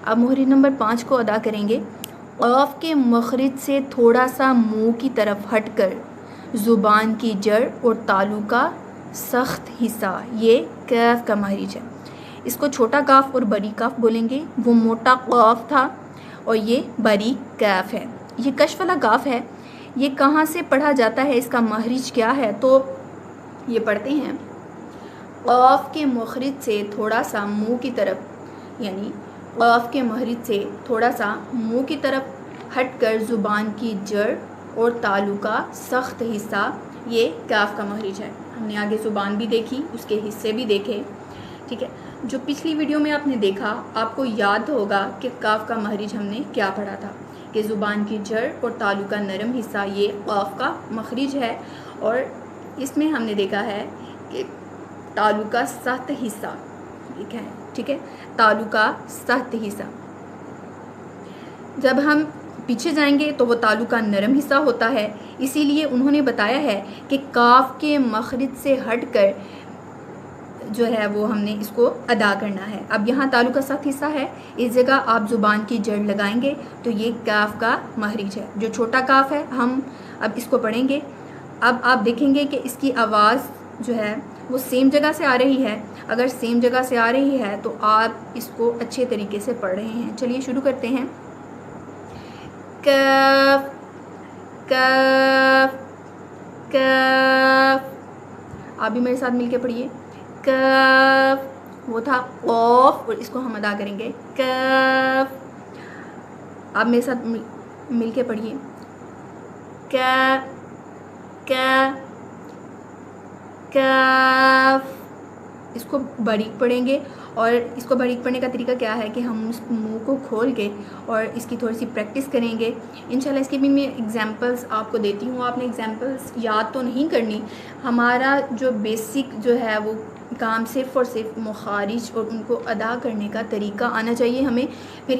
अब मुहर्रिक नंबर 5 को अदा करेंगे। क़ाफ के मखरज से थोड़ा सा मुंह की तरफ हटकर ज़ुबान की जड़ और तालू का सख्त हिस्सा, ये कैफ का मखरज है। इसको छोटा काफ और बड़ी काफ बोलेंगे। वो मोटा काफ था और ये बड़ी कैफ है। ये कश वाला काफ है। ये कहाँ से पढ़ा जाता है, इसका मखरज क्या है, तो ये पढ़ते हैं क़ाफ के मखरज से थोड़ा सा मुंह की तरफ, यानी क़ाफ के मखरज से थोड़ा सा मुंह की तरफ हटकर ज़ुबान की जड़ और तालू का सख्त हिस्सा, ये काफ का मखरज है। हमने आगे ज़ुबान भी देखी, उसके हिस्से भी देखे, ठीक है। जो पिछली वीडियो में आपने देखा, आपको याद होगा कि काफ का मखरज हमने क्या पढ़ा था कि ज़ुबान की जड़ और तालू का नरम हिस्सा, ये काफ का मखरज है। और इसमें हमने देखा है कि तालू का सख्त हिस्सा लिखा है, ठीक है, तालू का सख्त हिस्सा। जब हम पीछे जाएंगे तो वो तालू का नरम हिस्सा होता है। इसीलिए उन्होंने बताया है कि काफ के मखरज से हटकर जो है वो हमने इसको अदा करना है। अब यहाँ तालू का सख्त हिस्सा है, इस जगह आप ज़ुबान की जड़ लगाएंगे तो ये काफ का मखरज है। जो छोटा काफ है, हम अब इसको पढ़ेंगे। अब आप देखेंगे कि इसकी आवाज़ जो है वो सेम जगह से आ रही है। अगर सेम जगह से आ रही है तो आप इसको अच्छे तरीके से पढ़ रहे हैं। चलिए शुरू करते हैं। कफ कफ कफ, आप भी मेरे साथ मिलके पढ़िए। कफ, वो था कॉफ और इसको हम अदा करेंगे कफ। आप मेरे साथ मिलके पढ़िए। क क कफ, इसको बारीक पढ़ेंगे। और इसको बारीक पढ़ने का तरीका क्या है कि हम उस मुंह को खोल के और इसकी थोड़ी सी प्रैक्टिस करेंगे इंशाल्लाह। इसकी भी मैं एग्जांपल्स आपको देती हूँ। आपने एग्जांपल्स याद तो नहीं करनी। हमारा जो बेसिक जो है वो काम सिर्फ़ और सिर्फ मखारिज और उनको अदा करने का तरीका आना चाहिए हमें। फिर